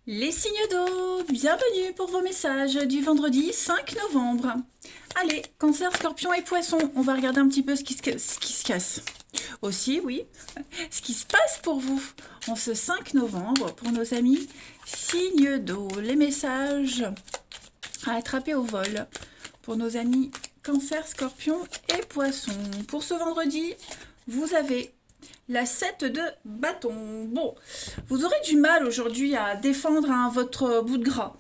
Les signes d'eau, bienvenue pour vos messages du vendredi 5 novembre. Allez, cancer, scorpion et poisson, on va regarder un petit peu ce qui se casse. Aussi, oui, ce qui se passe pour vous en ce 5 novembre pour nos amis signes d'eau. Les messages à attraper au vol pour nos amis cancer, scorpion et poisson. Pour ce vendredi, vous avez la 7 de bâton. Bon, vous aurez du mal aujourd'hui à défendre votre bout de gras.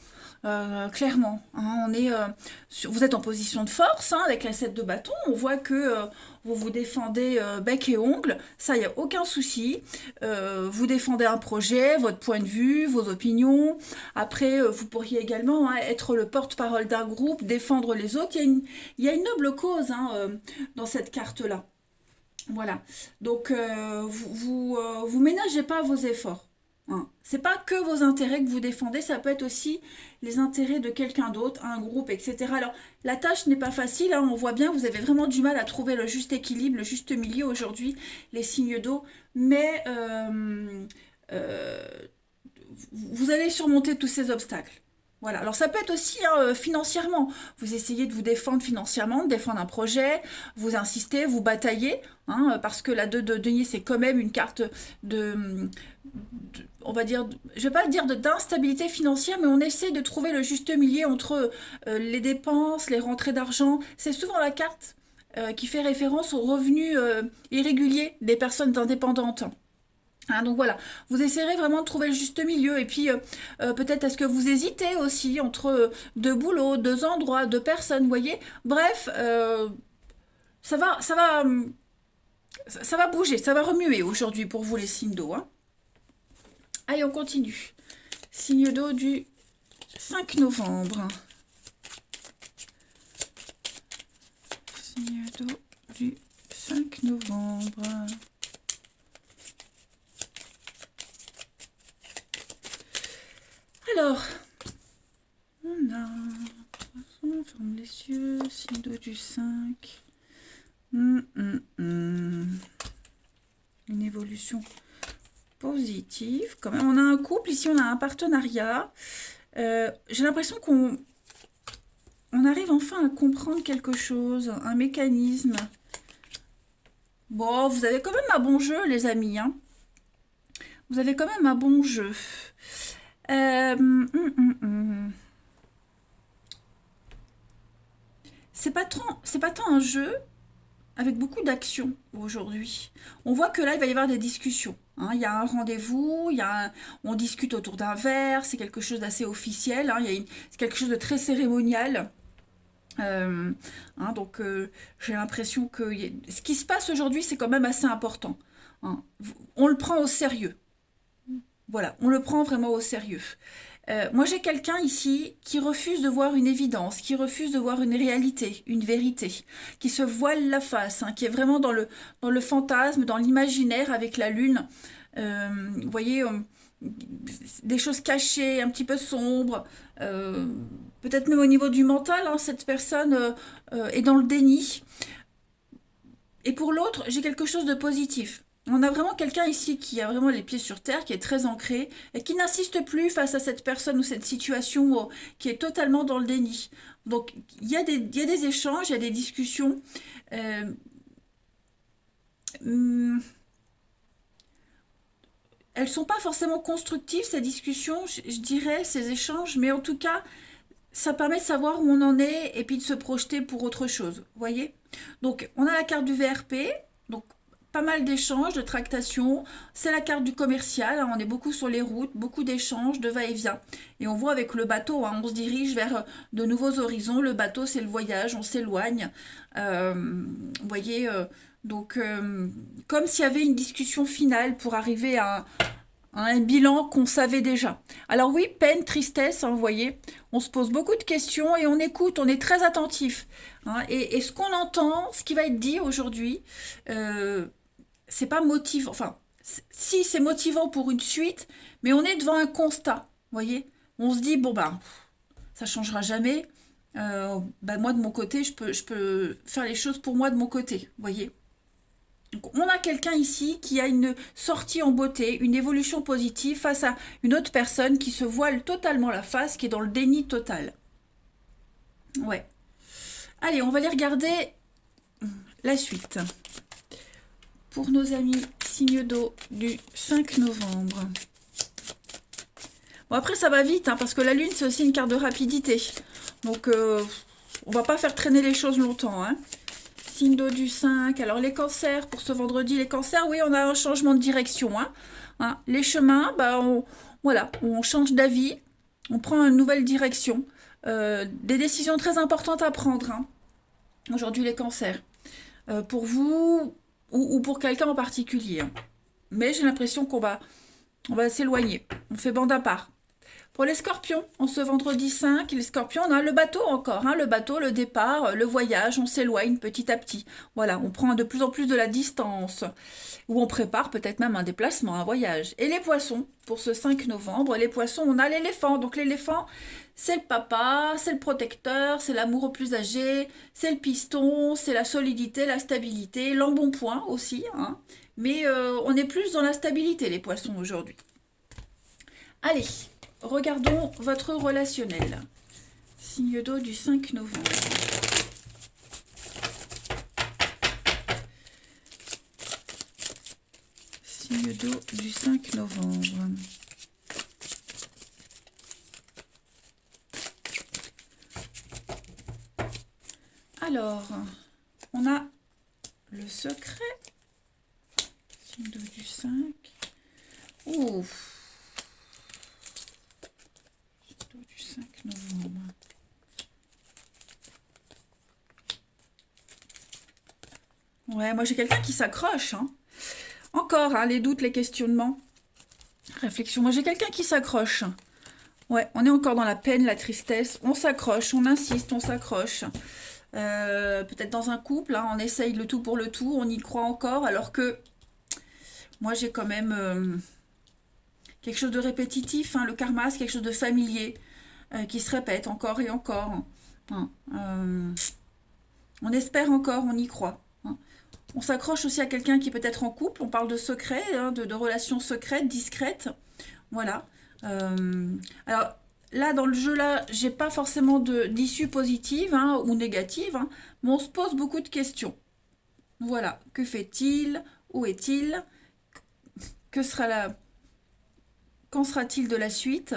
Clairement, hein, vous êtes en position de force hein, avec la 7 de bâton. On voit que vous vous défendez bec et ongle. Ça, il n'y a aucun souci. Vous défendez un projet, votre point de vue, vos opinions. Après, vous pourriez également hein, être le porte-parole d'un groupe, défendre les autres. Il y a une noble cause hein, dans cette carte-là. Voilà. Donc, vous ménagez pas vos efforts. Hein. C'est pas que vos intérêts que vous défendez, ça peut être aussi les intérêts de quelqu'un d'autre, un groupe, etc. Alors, la tâche n'est pas facile, hein, on voit bien, vous avez vraiment du mal à trouver le juste équilibre, le juste milieu aujourd'hui, les signes d'eau, mais euh, vous allez surmonter tous ces obstacles. Voilà. Alors ça peut être aussi hein, financièrement. Vous essayez de vous défendre financièrement, de défendre un projet, vous insistez, vous bataillez, hein, parce que la 2 de denier, c'est quand même une carte on va dire, je vais pas dire d'instabilité financière, mais on essaie de trouver le juste milieu entre les dépenses, les rentrées d'argent. C'est souvent la carte qui fait référence aux revenus irréguliers des personnes indépendantes. Hein, donc voilà, vous essayerez vraiment de trouver le juste milieu. Et puis peut-être est-ce que vous hésitez aussi entre deux boulots, deux endroits, deux personnes, vous voyez. Bref, ça va, ça va, ça va bouger, ça va remuer aujourd'hui pour vous les signes d'eau. Hein. Allez, on continue. Signe d'eau du 5 novembre. Signe d'eau du 5 novembre. Alors, on a ferme les yeux, signe d'eau du 5. Une évolution positive. Quand même, on a un couple, ici on a un partenariat. J'ai l'impression qu'on arrive enfin à comprendre quelque chose, un mécanisme. Bon, vous avez quand même un bon jeu, les amis. Hein. Vous avez quand même un bon jeu. Euh, hum, hum, hum. C'est pas tant un jeu avec beaucoup d'action aujourd'hui. On voit que là, il va y avoir des discussions. Hein. Il y a un rendez-vous, on discute autour d'un verre, c'est quelque chose d'assez officiel, hein. C'est quelque chose de très cérémonial. Euh, hein, donc, j'ai l'impression que ce qui se passe aujourd'hui, c'est quand même assez important. Hein. On le prend au sérieux. Voilà, on le prend vraiment au sérieux. Moi, j'ai quelqu'un ici qui refuse de voir une évidence, qui refuse de voir une réalité, une vérité, qui se voile la face, hein, qui est vraiment dans le fantasme, dans l'imaginaire avec la lune. Vous voyez, des choses cachées, un petit peu sombres, euh, peut-être même au niveau du mental, hein, cette personne est dans le déni. Et pour l'autre, j'ai quelque chose de positif. On a vraiment quelqu'un ici qui a vraiment les pieds sur terre, qui est très ancré et qui n'insiste plus face à cette personne ou cette situation qui est totalement dans le déni. Donc il y a des échanges, il y a des discussions. Euh, hum, elles sont pas forcément constructives, ces discussions, je dirais, ces échanges, mais en tout cas, ça permet de savoir où on en est et puis de se projeter pour autre chose. Vous voyez. Donc, on a la carte du VRP, donc pas mal d'échanges, de tractations. C'est la carte du commercial, hein, on est beaucoup sur les routes, beaucoup d'échanges, de va-et-vient. Et on voit avec le bateau, hein, on se dirige vers de nouveaux horizons. Le bateau, c'est le voyage, on s'éloigne. Vous voyez, donc comme s'il y avait une discussion finale pour arriver à un bilan qu'on savait déjà. Alors oui, peine, tristesse, hein, vous voyez, on se pose beaucoup de questions et on écoute, on est très attentif. Hein, et ce qu'on entend, ce qui va être dit aujourd'hui, euh, c'est pas motivant. Enfin, si c'est motivant pour une suite, mais on est devant un constat. Vous voyez, on se dit bon ben, ça changera jamais. Ben moi de mon côté, je peux faire les choses pour moi de mon côté. Vous voyez. Donc, on a quelqu'un ici qui a une sortie en beauté, une évolution positive face à une autre personne qui se voile totalement la face, qui est dans le déni total. Ouais. Allez, on va aller regarder la suite. Pour nos amis signe d'eau du 5 novembre. Bon, après, ça va vite, hein, parce que la lune, c'est aussi une carte de rapidité. Donc, on va pas faire traîner les choses longtemps, hein. Signe d'eau du 5. Alors, les cancers, pour ce vendredi, les cancers, oui, on a un changement de direction. Hein. Les chemins, bah, voilà, on change d'avis. On prend une nouvelle direction. Des décisions très importantes à prendre. Hein. Aujourd'hui, les cancers. Pour vous ou pour quelqu'un en particulier. Hein. Mais j'ai l'impression qu'on va s'éloigner. On fait bande à part. Pour les scorpions, en ce vendredi 5, les scorpions, on a le bateau encore. Hein, le bateau, le départ, le voyage, on s'éloigne petit à petit. Voilà, on prend de plus en plus de la distance. Ou on prépare peut-être même un déplacement, un voyage. Et les poissons, pour ce 5 novembre, les poissons, on a l'éléphant. Donc l'éléphant, c'est le papa, c'est le protecteur, c'est l'amour au plus âgé, c'est le piston, c'est la solidité, la stabilité, l'embonpoint aussi. Hein. Mais on est plus dans la stabilité, les poissons, aujourd'hui. Allez, regardons votre relationnel. Signe d'eau du 5 novembre. Signe d'eau du 5 novembre. Alors, on a le secret. Signe d'eau du 5. Ouf. Du 5 novembre. Ouais, moi j'ai quelqu'un qui s'accroche. Hein. Encore, hein, les doutes, les questionnements. Réflexion. Moi j'ai quelqu'un qui s'accroche. Ouais, on est encore dans la peine, la tristesse. On s'accroche, on insiste, on s'accroche. Peut-être dans un couple, hein, on essaye le tout pour le tout, on y croit encore, alors que moi j'ai quand même quelque chose de répétitif. Hein, le karma, c'est quelque chose de familier. Qui se répète encore et encore. Hein. On espère encore, on y croit. Hein. On s'accroche aussi à quelqu'un qui peut être en couple. On parle de secret, hein, de relations secrètes, discrètes. Voilà. Alors là, dans le jeu, là, j'ai pas forcément d'issue positive hein, ou négative, hein, mais on se pose beaucoup de questions. Voilà. Que fait-il? Où est-il? Que sera la... Qu'en sera-t-il de la suite?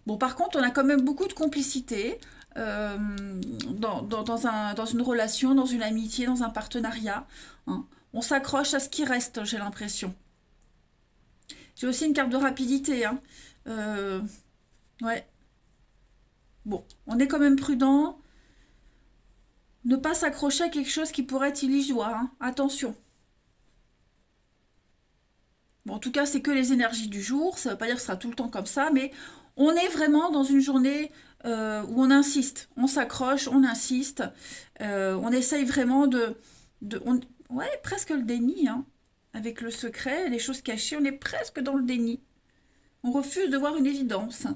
Bon, par contre, on a quand même beaucoup de complicité dans une relation, dans une amitié, dans un partenariat. Hein. On s'accroche à ce qui reste, j'ai l'impression. J'ai aussi une carte de rapidité. Hein. Ouais. Bon, on est quand même prudent. Ne pas s'accrocher à quelque chose qui pourrait être illusoire. Hein. Attention. Bon, en tout cas, c'est que les énergies du jour. Ça ne veut pas dire que ce sera tout le temps comme ça, mais on est vraiment dans une journée où on insiste, on s'accroche, on insiste, on essaye vraiment ouais, presque le déni, hein, avec le secret, les choses cachées, on est presque dans le déni. On refuse de voir une évidence.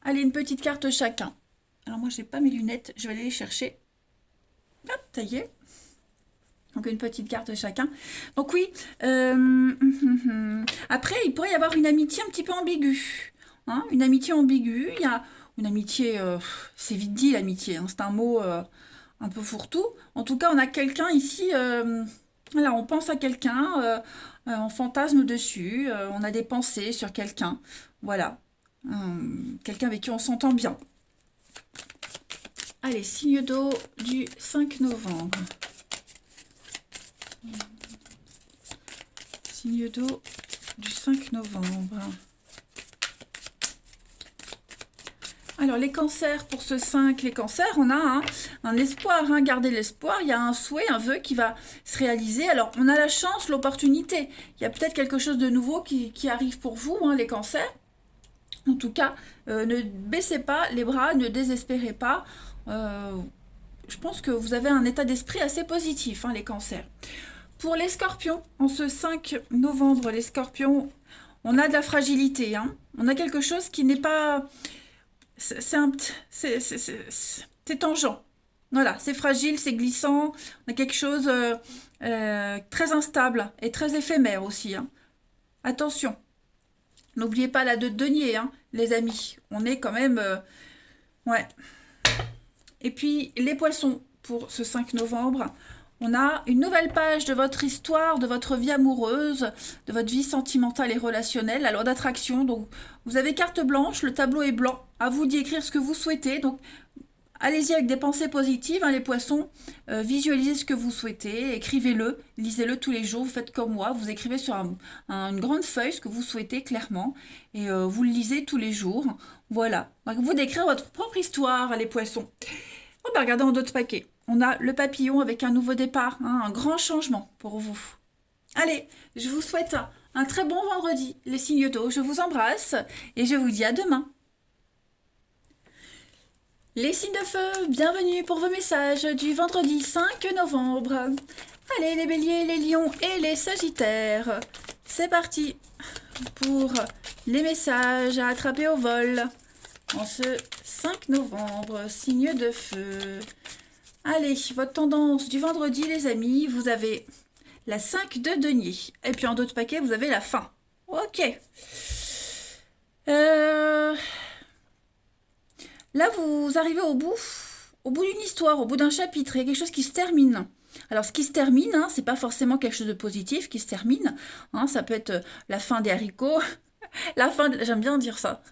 Allez, une petite carte chacun. Alors moi, je n'ai pas mes lunettes, je vais aller les chercher. Hop, ça y est. Donc une petite carte chacun. Donc oui, après il pourrait y avoir une amitié un petit peu ambiguë. Hein, une amitié ambiguë, il y a une amitié, c'est vite dit l'amitié, hein, c'est un mot un peu fourre-tout. En tout cas, on a quelqu'un ici, voilà, on pense à quelqu'un, on fantasme dessus, on a des pensées sur quelqu'un. Voilà, quelqu'un avec qui on s'entend bien. Allez, signe d'eau du 5 novembre. Signe d'eau du 5 novembre. Alors, les cancers, pour ce 5, les cancers, on a un espoir, hein, garder l'espoir. Il y a un souhait, un vœu qui va se réaliser. Alors, on a la chance, l'opportunité. Il y a peut-être quelque chose de nouveau qui arrive pour vous, hein, les cancers. En tout cas, ne baissez pas les bras, ne désespérez pas. Je pense que vous avez un état d'esprit assez positif, hein, les cancers. Pour les scorpions, en ce 5 novembre, les scorpions, on a de la fragilité. Hein. On a quelque chose qui n'est pas... C'est tangent. Voilà, c'est fragile, c'est glissant, on a quelque chose très instable et très éphémère aussi, hein. Attention, n'oubliez pas la 2 de denier, hein, les amis. On est quand même... ouais. Et puis, les poissons, pour ce 5 novembre, on a une nouvelle page de votre histoire, de votre vie amoureuse, de votre vie sentimentale et relationnelle, la loi d'attraction. Donc, vous avez carte blanche, le tableau est blanc. À vous d'y écrire ce que vous souhaitez. Donc, allez-y avec des pensées positives, hein, les poissons. Visualisez ce que vous souhaitez, écrivez-le, lisez-le tous les jours. Vous faites comme moi, vous écrivez sur une grande feuille ce que vous souhaitez clairement et vous le lisez tous les jours. Voilà. Donc, vous décrire votre propre histoire, les poissons. On va regarder en d'autres paquets. On a le papillon avec un nouveau départ, hein, un grand changement pour vous. Allez, je vous souhaite un très bon vendredi, les signes d'eau. Je vous embrasse et je vous dis à demain. Les signes de feu, bienvenue pour vos messages du vendredi 5 novembre. Allez les béliers, les lions et les sagittaires. C'est parti pour les messages à attraper au vol en ce 5 novembre, signe de feu. Allez, votre tendance du vendredi les amis, vous avez la 5 de denier. Et puis en d'autres paquets, vous avez la fin. Ok. Là, vous arrivez au bout d'une histoire, au bout d'un chapitre. Il y a quelque chose qui se termine. Alors, ce qui se termine, hein, c'est pas forcément quelque chose de positif qui se termine. Hein, ça peut être la fin des haricots, la fin de... J'aime bien dire ça.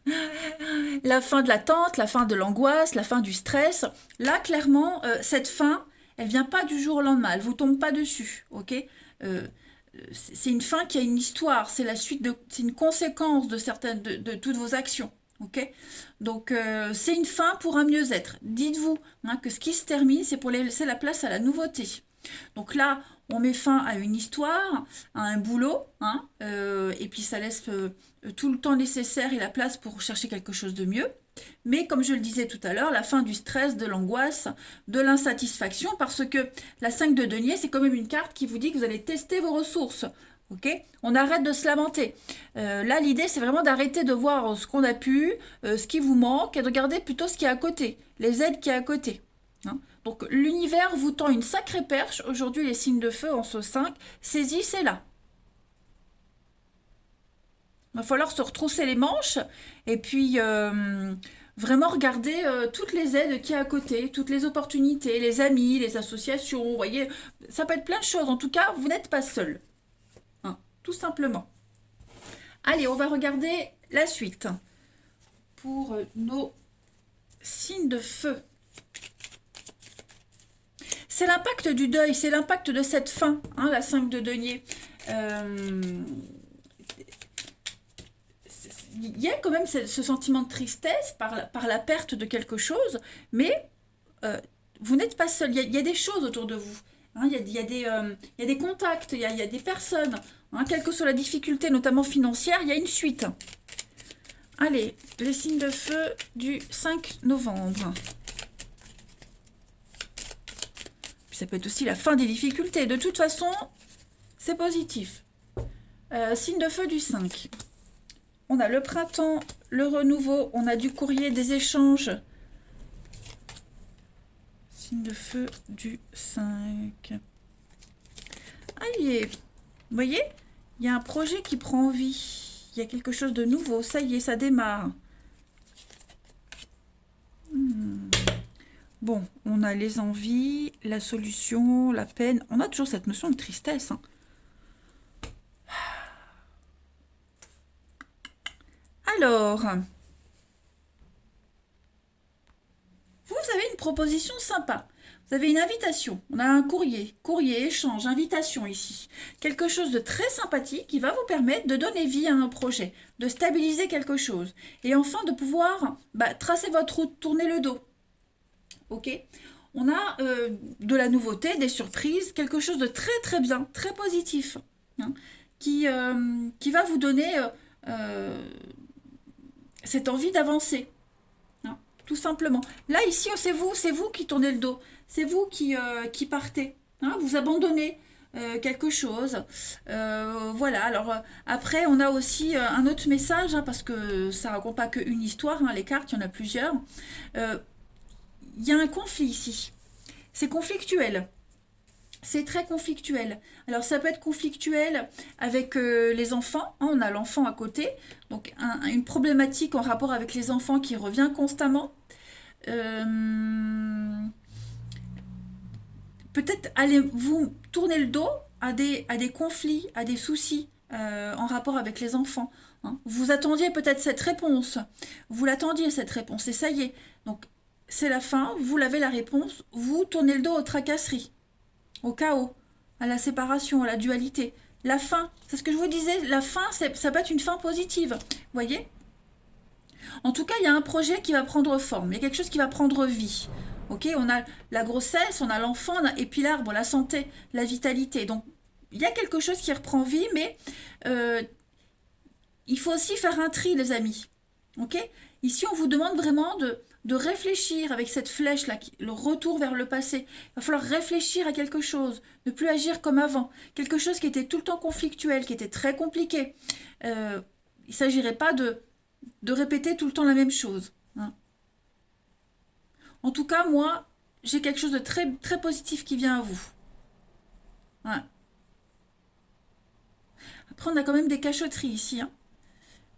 La fin de l'attente, la fin de l'angoisse, la fin du stress. Là, clairement, cette fin, elle vient pas du jour au lendemain. Elle vous tombe pas dessus, ok. C'est une fin qui a une histoire. C'est la suite de... C'est une conséquence de certaines... de toutes vos actions. Ok, donc c'est une fin pour un mieux-être. Dites-vous hein, que ce qui se termine, c'est pour laisser la place à la nouveauté. Donc là, on met fin à une histoire, à un boulot, hein, et puis ça laisse tout le temps nécessaire et la place pour chercher quelque chose de mieux. Mais comme je le disais tout à l'heure, la fin du stress, de l'angoisse, de l'insatisfaction, parce que la 5 de denier, c'est quand même une carte qui vous dit que vous allez tester vos ressources. Okay, on arrête de se lamenter. Là, l'idée, c'est vraiment d'arrêter de voir ce qu'on a pu, ce qui vous manque, et de regarder plutôt ce qui est à côté, les aides qui est à côté. Hein. Donc, l'univers vous tend une sacrée perche. Aujourd'hui, les signes de feu en ce 5, saisissez-la. Il va falloir se retrousser les manches et puis vraiment regarder toutes les aides qui est à côté, toutes les opportunités, les amis, les associations. Vous voyez, ça peut être plein de choses. En tout cas, vous n'êtes pas seul. Tout simplement. Allez, on va regarder la suite pour nos signes de feu. C'est l'impact du deuil, c'est l'impact de cette fin, hein, la 5 de denier. Il y a quand même ce sentiment de tristesse par la perte de quelque chose, mais vous n'êtes pas seul, il y a des choses autour de vous. Hein, il y a des contacts, il y a des personnes. Hein, quelle que soit la difficulté, notamment financière, il y a une suite. Allez, les signes de feu du 5 novembre. Puis ça peut être aussi la fin des difficultés. De toute façon, c'est positif. Signe de feu du 5. On a le printemps, le renouveau, on a du courrier, des échanges. Signe de feu du 5. Allez, vous voyez, il y a un projet qui prend vie. Il y a quelque chose de nouveau. Ça y est, ça démarre. Bon, on a les envies, la solution, la peine. On a toujours cette notion de tristesse. Hein. Alors, vous avez une proposition sympa. Vous avez une invitation. On a un courrier, échange, invitation ici. Quelque chose de très sympathique qui va vous permettre de donner vie à un projet, de stabiliser quelque chose. Et enfin, de pouvoir tracer votre route, tourner le dos. Ok ? On a de la nouveauté, des surprises, quelque chose de très très bien, très positif, hein, qui va vous donner cette envie d'avancer. Hein, tout simplement. Là, ici, c'est vous qui tournez le dos. C'est vous qui partez. Hein, vous abandonnez quelque chose. Voilà. Alors, après, on a aussi un autre message, hein, parce que ça ne raconte pas qu'une histoire. Hein, les cartes, il y en a plusieurs. Il y a un conflit ici. C'est conflictuel. C'est très conflictuel. Alors ça peut être conflictuel avec les enfants, hein, on a l'enfant à côté, donc une problématique en rapport avec les enfants qui revient constamment. Euh, Peut-être allez-vous tourner le dos à des conflits, à des soucis en rapport avec les enfants. Hein. Vous attendiez peut-être cette réponse, vous l'attendiez cette réponse, et ça y est. Donc c'est la fin, vous l'avez la réponse, vous tournez le dos aux tracasseries, au chaos, à la séparation, à la dualité. La fin, c'est ce que je vous disais, la fin, ça peut être une fin positive. Vous voyez? En tout cas, il y a un projet qui va prendre forme, il y a quelque chose qui va prendre vie. Ok, on a la grossesse, on a l'enfant, et puis l'arbre, la santé, la vitalité. Donc, il y a quelque chose qui reprend vie, mais euh, il faut aussi faire un tri, les amis. Ok? Ici, on vous demande vraiment de réfléchir avec cette flèche-là, le retour vers le passé. Il va falloir réfléchir à quelque chose, ne plus agir comme avant. Quelque chose qui était tout le temps conflictuel, qui était très compliqué. Il ne s'agirait pas de répéter tout le temps la même chose. Hein. En tout cas, moi, j'ai quelque chose de très, très positif qui vient à vous. Ouais. Après, on a quand même des cachotteries ici. Hein.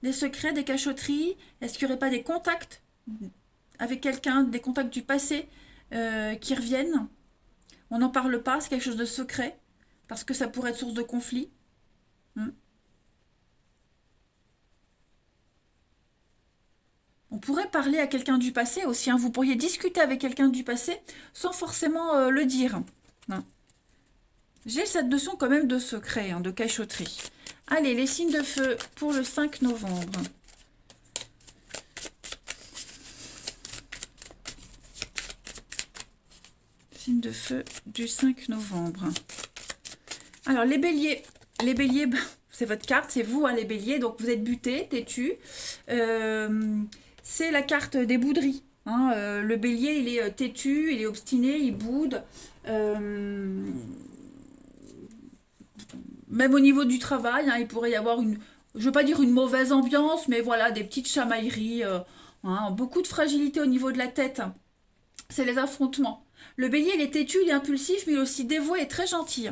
Des secrets, des cachotteries. Est-ce qu'il n'y aurait pas des contacts avec quelqu'un, des contacts du passé qui reviennent? On n'en parle pas, c'est quelque chose de secret, parce que ça pourrait être source de conflit. Hmm. On pourrait parler à quelqu'un du passé aussi. Hein. Vous pourriez discuter avec quelqu'un du passé sans forcément le dire. Hein. J'ai cette notion quand même de secret, hein, de cachotterie. Allez, les signes de feu pour le 5 novembre. Signe de feu du 5 novembre. Alors, les béliers. Les béliers, c'est votre carte, c'est vous, hein, les béliers. Donc, vous êtes butés, têtus. C'est la carte des bouderies. Hein. Le bélier, il est têtu, il est obstiné, il boude. Même au niveau du travail, hein, il pourrait y avoir une, je ne veux pas dire une mauvaise ambiance, mais voilà, des petites chamailleries, hein, beaucoup de fragilité au niveau de la tête. C'est les affrontements. Le bélier, il est têtu, il est impulsif, mais il est aussi dévoué et très gentil.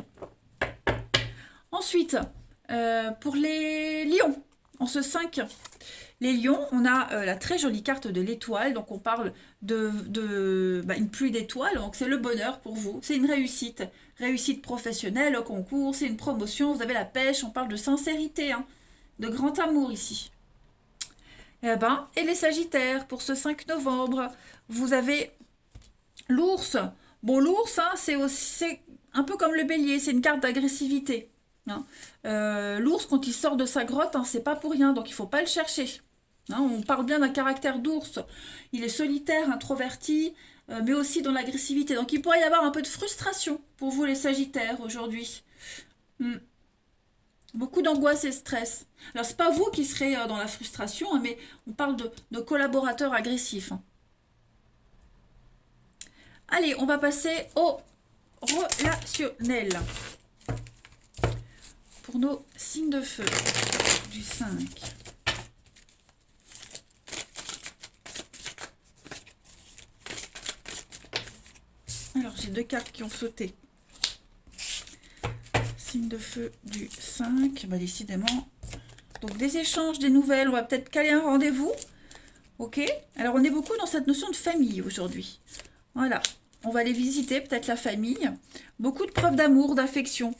Ensuite, pour les lions, en ce 5, les lions, on a la très jolie carte de l'étoile, donc on parle de une pluie d'étoiles, donc c'est le bonheur pour vous, c'est une réussite professionnelle au concours, c'est une promotion, vous avez la pêche, on parle de sincérité, hein, de grand amour ici. Et les sagittaires, pour ce 5 novembre, vous avez l'ours. Bon, l'ours, hein, c'est un peu comme le bélier, c'est une carte d'agressivité. Hein. L'ours, quand il sort de sa grotte, hein, c'est pas pour rien, donc il faut pas le chercher. Hein, on parle bien d'un caractère d'ours. Il est solitaire, introverti, mais aussi dans l'agressivité. Donc il pourrait y avoir un peu de frustration pour vous, les sagittaires, aujourd'hui. Beaucoup d'angoisse et stress. Alors c'est pas vous qui serez dans la frustration, hein, mais on parle de collaborateurs agressifs. Hein. Allez, on va passer au relationnel. Pour nos signes de feu du 5. Alors, j'ai 2 cartes qui ont sauté. Signe de feu du 5. Bah, décidément. Donc, des échanges, des nouvelles. On va peut-être caler un rendez-vous. Ok. Alors, on est beaucoup dans cette notion de famille aujourd'hui. Voilà. On va aller visiter peut-être la famille. Beaucoup de preuves d'amour, d'affection.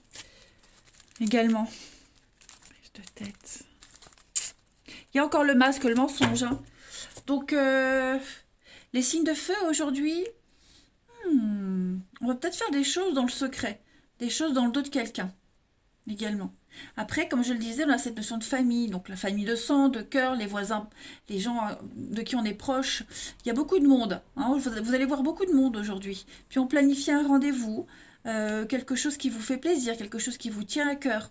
Également. Prise de tête. Il y a encore le masque, le mensonge. Hein. Donc, les signes de feu aujourd'hui, on va peut-être faire des choses dans le secret. Des choses dans le dos de quelqu'un. Également. Après, comme je le disais, on a cette notion de famille. Donc, la famille de sang, de cœur, les voisins, les gens de qui on est proche. Il y a beaucoup de monde. Hein. Vous allez voir beaucoup de monde aujourd'hui. Puis, on planifie un rendez-vous. Quelque chose qui vous fait plaisir, quelque chose qui vous tient à cœur.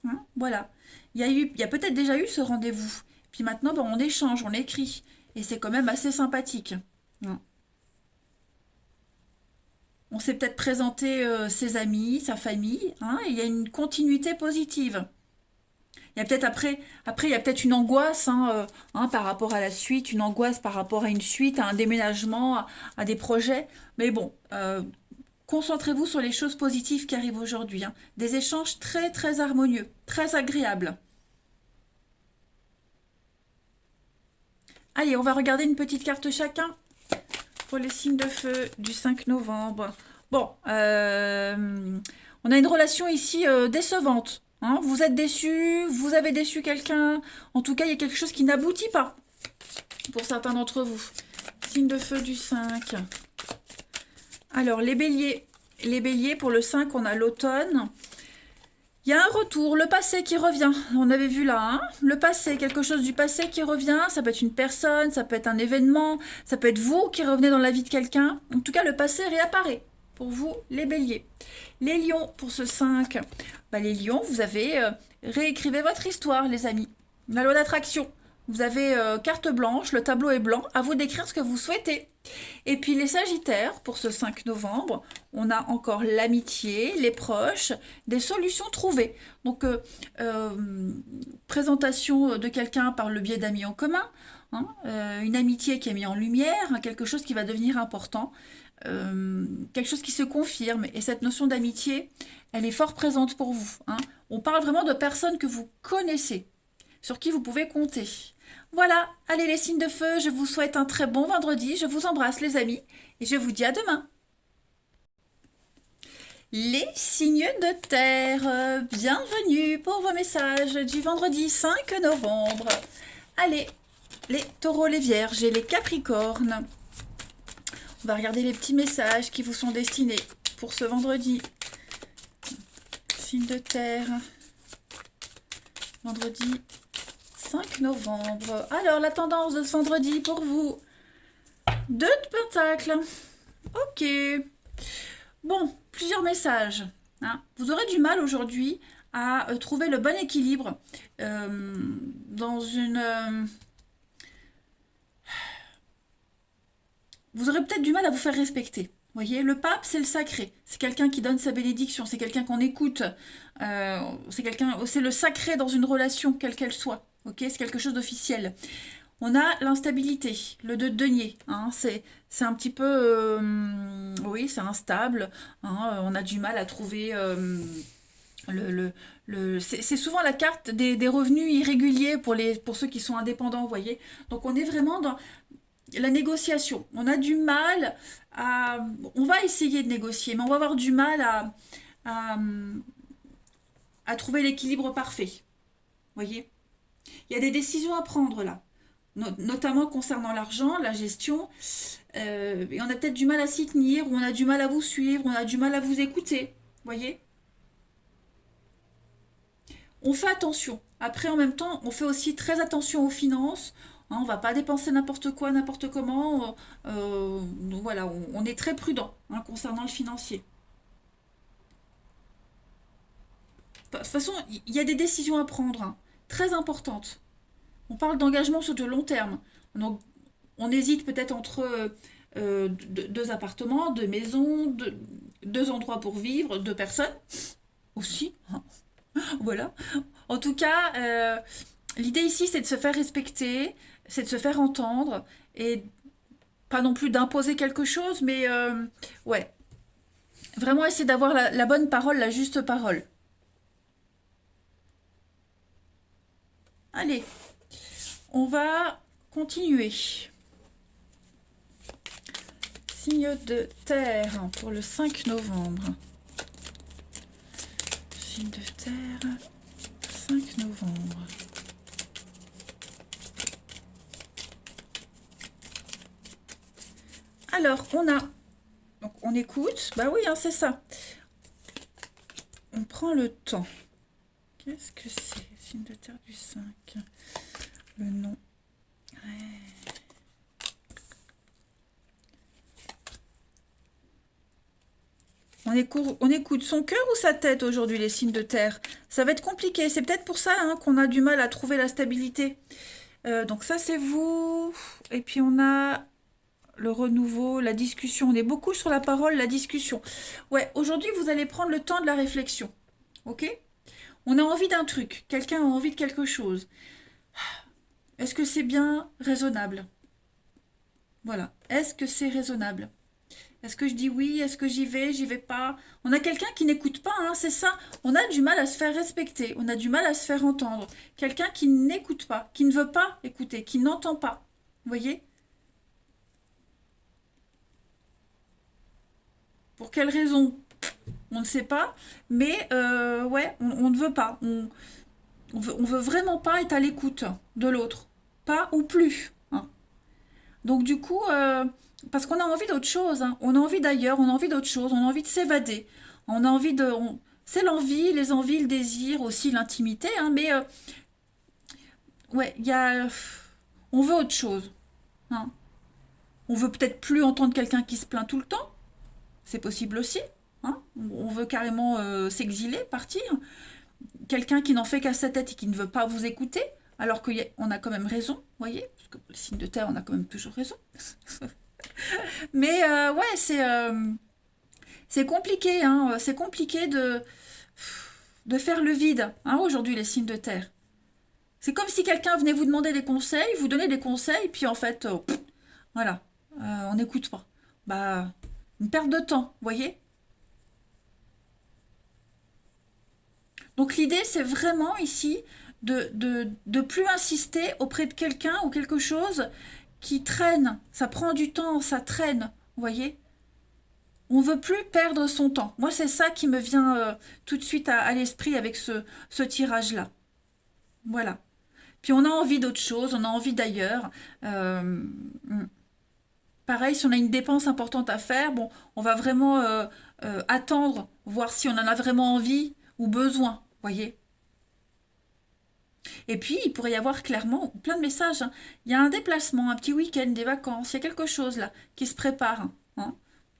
Hein, voilà. Il y a peut-être déjà eu ce rendez-vous. Puis maintenant, on échange, on écrit. Et c'est quand même assez sympathique. Hein. On s'est peut-être présenté ses amis, sa famille. Hein, et il y a une continuité positive. Il y a peut-être après, il y a peut-être une angoisse par rapport à la suite, une angoisse par rapport à une suite, à un déménagement, à des projets. Mais bon, Concentrez-vous sur les choses positives qui arrivent aujourd'hui, hein. Des échanges très très harmonieux, très agréables. Allez, on va regarder une petite carte chacun pour les signes de feu du 5 novembre. Bon, on a une relation ici décevante. Hein. Vous êtes déçu, vous avez déçu quelqu'un. En tout cas, il y a quelque chose qui n'aboutit pas pour certains d'entre vous. Signe de feu du 5. Alors, les béliers. Les béliers, pour le 5, on a l'automne. Il y a un retour, le passé qui revient. On avait vu là, hein, le passé, quelque chose du passé qui revient. Ça peut être une personne, ça peut être un événement, ça peut être vous qui revenez dans la vie de quelqu'un. En tout cas, le passé réapparaît pour vous, les béliers. Les lions, pour ce 5. Les lions, vous avez réécrivez votre histoire, les amis. La loi d'attraction. Vous avez carte blanche, le tableau est blanc. À vous d'écrire ce que vous souhaitez. Et puis les sagittaires, pour ce 5 novembre, on a encore l'amitié, les proches, des solutions trouvées. Donc, présentation de quelqu'un par le biais d'amis en commun, hein, une amitié qui est mise en lumière, hein, quelque chose qui va devenir important, quelque chose qui se confirme. Et cette notion d'amitié, elle est fort présente pour vous. Hein. On parle vraiment de personnes que vous connaissez, sur qui vous pouvez compter. Voilà, allez les signes de feu, je vous souhaite un très bon vendredi, je vous embrasse les amis, et je vous dis à demain. Les signes de terre, bienvenue pour vos messages du vendredi 5 novembre. Allez, les taureaux, les vierges et les capricornes. On va regarder les petits messages qui vous sont destinés pour ce vendredi. Signes de terre, vendredi 5 novembre. Alors, la tendance de ce vendredi pour vous. 2 de pentacles. Ok. Bon, plusieurs messages. Hein. Vous aurez du mal aujourd'hui à trouver le bon équilibre dans une... Vous aurez peut-être du mal à vous faire respecter. Vous voyez, le pape, c'est le sacré. C'est quelqu'un qui donne sa bénédiction. C'est quelqu'un qu'on écoute. C'est le sacré dans une relation, quelle qu'elle soit. Ok, c'est quelque chose d'officiel. On a l'instabilité, le 2 de denier. Hein, c'est un petit peu... oui, c'est instable. Hein, on a du mal à trouver... c'est souvent la carte des revenus irréguliers pour ceux qui sont indépendants, vous voyez. Donc on est vraiment dans la négociation. On a du mal à... On va essayer de négocier, mais on va avoir du mal à trouver l'équilibre parfait. Vous voyez ? Il y a des décisions à prendre là, notamment concernant l'argent, la gestion. Et on a peut-être du mal à s'y tenir, ou on a du mal à vous suivre, on a du mal à vous écouter. Vous voyez ? On fait attention. Après, en même temps, on fait aussi très attention aux finances. Hein, on ne va pas dépenser n'importe quoi, n'importe comment. Voilà, on est très prudent hein, concernant le financier. De toute façon, il y a des décisions à prendre, hein, très importantes. On parle d'engagement sur de long terme. Donc, on hésite peut-être entre 2 appartements, 2 maisons, 2 endroits pour vivre, 2 personnes aussi. Hein. Voilà. En tout cas, l'idée ici, c'est de se faire respecter, c'est de se faire entendre et pas non plus d'imposer quelque chose, mais ouais. Vraiment essayer d'avoir la bonne parole, la juste parole. Allez, on va continuer. Signe de terre pour le 5 novembre. Signe de terre, 5 novembre. Alors, donc on écoute. Bah oui, hein, c'est ça. On prend le temps. Qu'est-ce que c'est? Signe de terre du 5. Le nom. Ouais. On écoute son cœur ou sa tête aujourd'hui, les signes de terre. Ça va être compliqué. C'est peut-être pour ça hein, qu'on a du mal à trouver la stabilité. Donc ça, c'est vous. Et puis on a le renouveau, la discussion. On est beaucoup sur la parole, la discussion. Ouais, aujourd'hui, vous allez prendre le temps de la réflexion. Ok ? On a envie d'un truc. Quelqu'un a envie de quelque chose. Est-ce que c'est bien raisonnable? Voilà. Est-ce que c'est raisonnable? Est-ce que je dis oui? Est-ce que j'y vais pas? On a quelqu'un qui n'écoute pas, hein, c'est ça. On a du mal à se faire respecter, on a du mal à se faire entendre. Quelqu'un qui n'écoute pas, qui ne veut pas écouter, qui n'entend pas. Vous voyez? Pour quelle raison? On ne sait pas. Mais ouais, on ne veut pas. On veut vraiment pas être à l'écoute de l'autre. Pas ou plus, hein. Donc du coup, parce qu'on a envie d'autre chose, hein. On a envie d'ailleurs, on a envie d'autre chose, on a envie de s'évader. On a envie de... C'est l'envie, les envies, le désir, aussi l'intimité, hein, mais ouais, il y a... On veut autre chose, hein. On veut peut-être plus entendre quelqu'un qui se plaint tout le temps, c'est possible aussi, hein. On veut carrément s'exiler, partir. Quelqu'un qui n'en fait qu'à sa tête et qui ne veut pas vous écouter, alors qu'on a quand même raison, vous voyez, parce que les signes de terre, on a quand même toujours raison. Mais ouais, c'est compliqué, hein, c'est compliqué de faire le vide, hein, aujourd'hui, les signes de terre. C'est comme si quelqu'un venait vous demander des conseils, vous donner des conseils, puis en fait, voilà, on n'écoute pas. Bah, une perte de temps, vous voyez. Donc l'idée, c'est vraiment ici de plus insister auprès de quelqu'un ou quelque chose qui traîne. Ça prend du temps, ça traîne, vous voyez. On veut plus perdre son temps. Moi, c'est ça qui me vient tout de suite à l'esprit avec ce tirage-là. Voilà. Puis on a envie d'autre chose, on a envie d'ailleurs. Pareil, si on a une dépense importante à faire, bon, on va vraiment attendre, voir si on en a vraiment envie ou besoin, voyez. Et puis, il pourrait y avoir clairement plein de messages, hein. Il y a un déplacement, un petit week-end, des vacances, il y a quelque chose là qui se prépare, hein.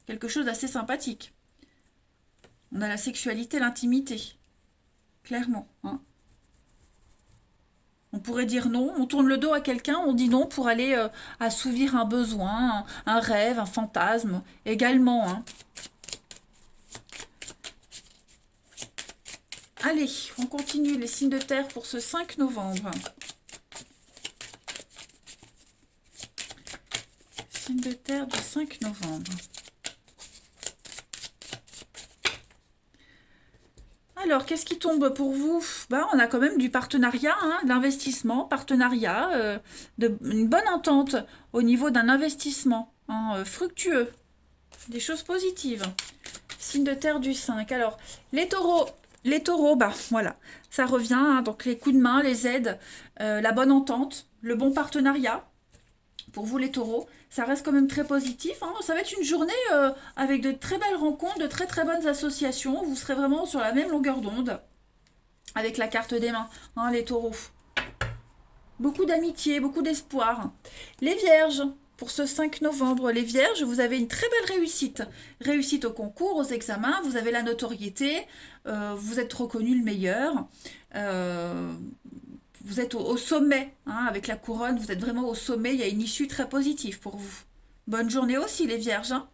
Quelque chose d'assez sympathique. On a la sexualité, l'intimité, clairement, hein. On pourrait dire non, on tourne le dos à quelqu'un, on dit non pour aller assouvir un besoin, un rêve, un fantasme également, hein. Allez, on continue les signes de terre pour ce 5 novembre. Signe de terre du 5 novembre. Alors, qu'est-ce qui tombe pour vous? Ben, on a quand même du partenariat, hein, de l'investissement, partenariat, une bonne entente au niveau d'un investissement, hein, fructueux, des choses positives. Signe de terre du 5. Alors, les taureaux, bah voilà, ça revient, hein, donc les coups de main, les aides, la bonne entente, le bon partenariat. Pour vous les taureaux, ça reste quand même très positif, hein. Ça va être une journée avec de très belles rencontres, de très très bonnes associations. Vous serez vraiment sur la même longueur d'onde avec la carte des mains, hein, les taureaux. Beaucoup d'amitié, beaucoup d'espoir. Les vierges, pour ce 5 novembre, les vierges, vous avez une très belle réussite. Réussite au concours, aux examens, vous avez la notoriété, vous êtes reconnu le meilleur. Vous êtes au sommet, hein, avec la couronne, vous êtes vraiment au sommet, il y a une issue très positive pour vous. Bonne journée aussi les vierges, hein.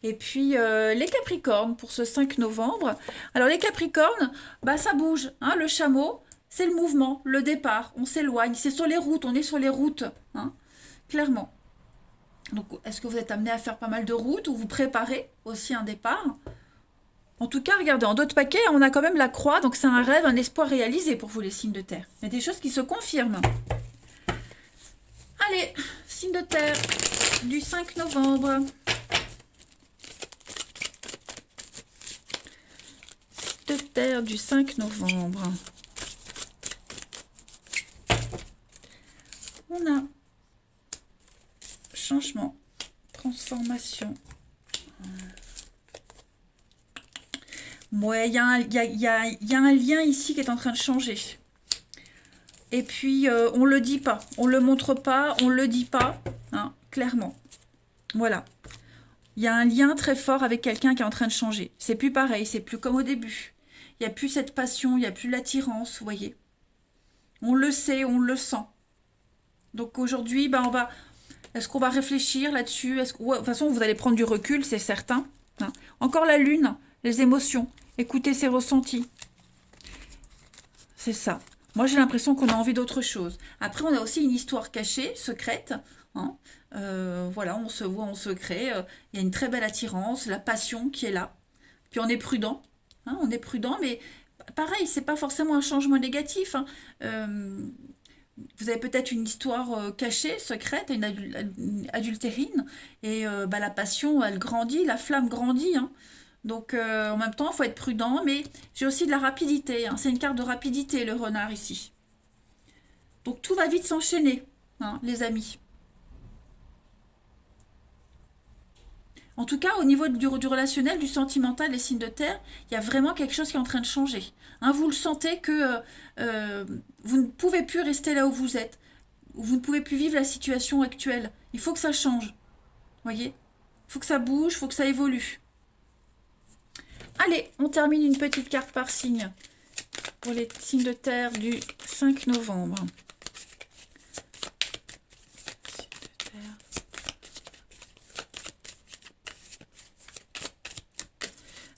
Et puis les capricornes pour ce 5 novembre. Alors les capricornes, bah, ça bouge, hein, le chameau, c'est le mouvement, le départ, on s'éloigne, c'est sur les routes, on est sur les routes, hein, clairement. Donc est-ce que vous êtes amené à faire pas mal de routes ou vous préparez aussi un départ? En tout cas, regardez, en d'autres paquets, on a quand même la croix, donc c'est un rêve, un espoir réalisé pour vous, les signes de terre. Il y a des choses qui se confirment. Allez, signe de terre du 5 novembre. Signe de terre du 5 novembre. On a changement, transformation. Ouais, il y a un lien ici qui est en train de changer. Et puis, on ne le dit pas. On ne le montre pas, on ne le dit pas, hein, clairement. Voilà. Il y a un lien très fort avec quelqu'un qui est en train de changer. C'est plus pareil, c'est plus comme au début. Il n'y a plus cette passion, il n'y a plus l'attirance, vous voyez. On le sait, on le sent. Donc aujourd'hui, ben, est-ce qu'on va réfléchir là-dessus? De toute façon, vous allez prendre du recul, c'est certain, hein. Encore la lune, les émotions. Écoutez ses ressentis. C'est ça. Moi, j'ai l'impression qu'on a envie d'autre chose. Après, on a aussi une histoire cachée, secrète, hein. Voilà, on se voit en secret. Il y a une très belle attirance, la passion qui est là. Puis on est prudent, hein, on est prudent, mais pareil, c'est pas forcément un changement négatif, hein. Euh, vous avez peut-être une histoire cachée, secrète, une adultérine, et bah, la passion, elle grandit, la flamme grandit, hein. Donc en même temps, il faut être prudent, mais j'ai aussi de la rapidité, hein. C'est une carte de rapidité, le renard ici. Donc tout va vite s'enchaîner, hein, les amis. En tout cas, au niveau du relationnel, du sentimental, des signes de terre, il y a vraiment quelque chose qui est en train de changer. Hein, vous le sentez que euh, vous ne pouvez plus rester là où vous êtes. Vous ne pouvez plus vivre la situation actuelle. Il faut que ça change. Voyez? Il faut que ça bouge, il faut que ça évolue. Allez, on termine une petite carte par signe pour les signes de terre du 5 novembre.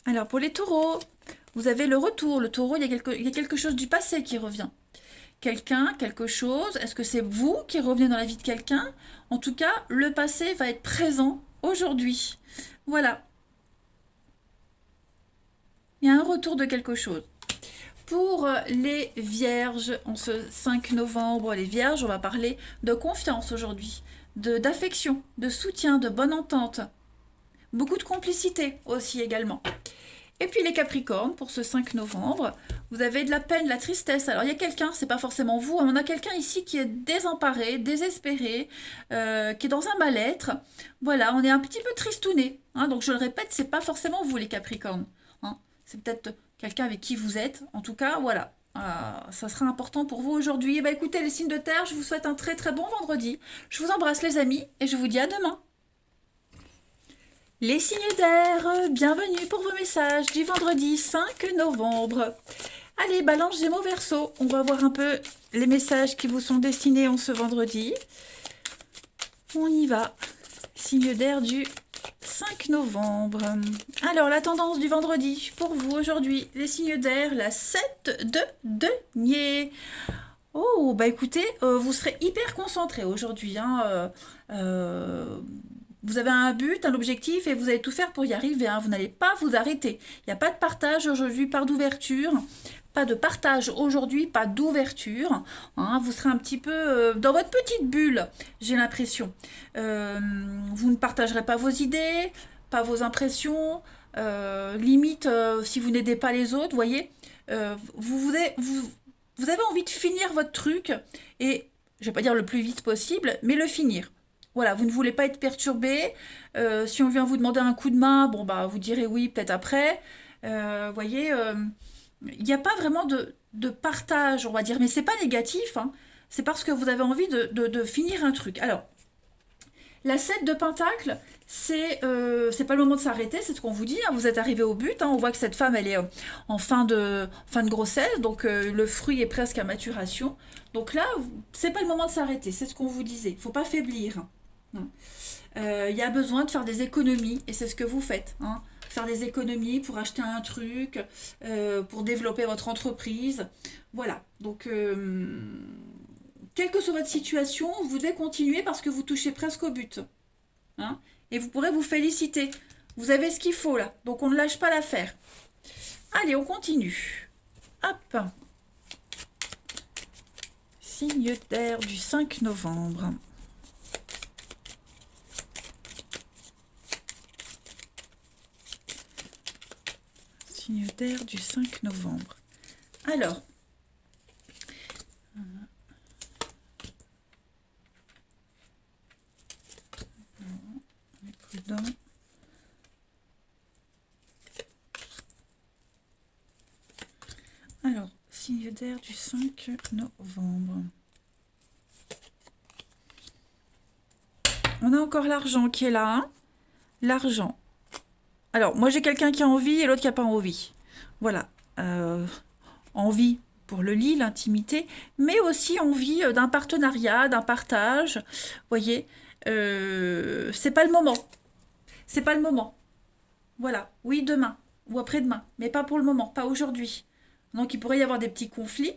Alors, pour les taureaux, vous avez le retour. Le taureau, il y a quelque chose du passé qui revient. Quelqu'un, quelque chose. Est-ce que c'est vous qui revenez dans la vie de quelqu'un? En tout cas, le passé va être présent aujourd'hui. Voilà. Il y a un retour de quelque chose. Pour les vierges, en ce 5 novembre, les vierges, on va parler de confiance aujourd'hui, d'affection, de soutien, de bonne entente. Beaucoup de complicité aussi également. Et puis les Capricornes, pour ce 5 novembre, vous avez de la peine, de la tristesse. Alors il y a quelqu'un, c'est pas forcément vous, on a quelqu'un ici qui est désemparé, désespéré, qui est dans un mal-être. Voilà, on est un petit peu tristouné, hein. Donc je le répète, c'est pas forcément vous les Capricornes, hein. C'est peut-être quelqu'un avec qui vous êtes. En tout cas, voilà. Ça sera important pour vous aujourd'hui. Eh ben, écoutez, les signes de terre, je vous souhaite un très très bon vendredi. Je vous embrasse les amis et je vous dis à demain. Les signes d'air, bienvenue pour vos messages du vendredi 5 novembre. Allez, Balance, Gémeaux, Verseau, on va voir un peu les messages qui vous sont destinés en ce vendredi. On y va. Signe d'air du 5 novembre. Alors, la tendance du vendredi pour vous aujourd'hui, les signes d'air, la 7 de denier. Oh, bah écoutez, vous serez hyper concentré aujourd'hui, hein. Vous avez un but, un objectif et vous allez tout faire pour y arriver, hein. Vous n'allez pas vous arrêter. Il n'y a pas de partage aujourd'hui, pas d'ouverture. Pas de partage aujourd'hui, pas d'ouverture, hein. Vous serez un petit peu dans votre petite bulle, j'ai l'impression. Vous ne partagerez pas vos idées, pas vos impressions. Limite, si vous n'aidez pas les autres, voyez, vous avez envie de finir votre truc et, je vais pas dire le plus vite possible, mais le finir. Voilà, vous ne voulez pas être perturbé. Si on vient vous demander un coup de main, bon bah vous direz oui, peut-être après. Voyez, il n'y a pas vraiment de partage, on va dire, mais c'est pas négatif, hein. C'est parce que vous avez envie de finir un truc. Alors, la 7 de Pentacle, c'est pas le moment de s'arrêter, c'est ce qu'on vous dit, hein. Vous êtes arrivé au but, hein. On voit que cette femme, elle est en fin de grossesse, donc le fruit est presque à maturation. Donc là, c'est pas le moment de s'arrêter, c'est ce qu'on vous disait. Faut pas faiblir, hein. Il y a besoin de faire des économies, et c'est ce que vous faites, hein. Faire des économies pour acheter un truc, pour développer votre entreprise. Voilà. Donc, quelle que soit votre situation, vous devez continuer parce que vous touchez presque au but, hein. Et vous pourrez vous féliciter. Vous avez ce qu'il faut là. Donc, on ne lâche pas l'affaire. Allez, on continue. Hop. Signe d'air du 5 novembre. Signe d'air du 5 novembre. Alors, prudent. Alors, signe d'air du 5 novembre. On a encore l'argent qui est là, hein. L'argent. Alors, moi j'ai quelqu'un qui a envie et l'autre qui n'a pas envie. Voilà. Envie pour le lit, l'intimité, mais aussi envie d'un partenariat, d'un partage. Voyez, c'est pas le moment. C'est pas le moment. Voilà. Oui, demain ou après-demain, mais pas pour le moment, pas aujourd'hui. Donc il pourrait y avoir des petits conflits,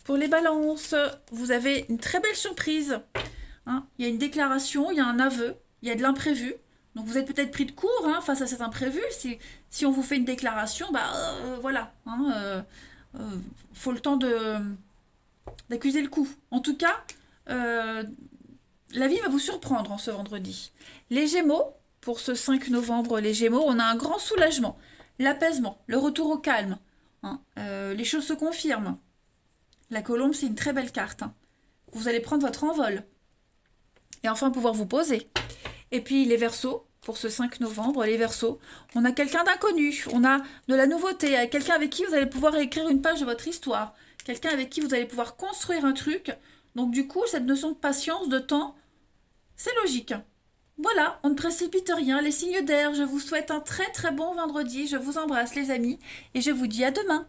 Pour les balances, vous avez une très belle surprise. Hein. Il y a une déclaration, il y a un aveu, il y a de l'imprévu. Donc vous êtes peut-être pris de court hein, face à cet imprévu. Si on vous fait une déclaration, bah voilà. Hein, faut le temps d'accuser le coup. En tout cas, la vie va vous surprendre en ce vendredi. Les Gémeaux, pour ce 5 novembre, les Gémeaux, on a un grand soulagement, l'apaisement, le retour au calme. Hein, les choses se confirment. La Colombe, c'est une très belle carte. Hein. Vous allez prendre votre envol. Et enfin pouvoir vous poser. Et puis les Verseaux, pour ce 5 novembre, les Verseaux, on a quelqu'un d'inconnu, on a de la nouveauté, quelqu'un avec qui vous allez pouvoir écrire une page de votre histoire, quelqu'un avec qui vous allez pouvoir construire un truc. Donc du coup, cette notion de patience, de temps, c'est logique. Voilà, on ne précipite rien. Les signes d'air, je vous souhaite un très très bon vendredi. Je vous embrasse les amis et je vous dis à demain.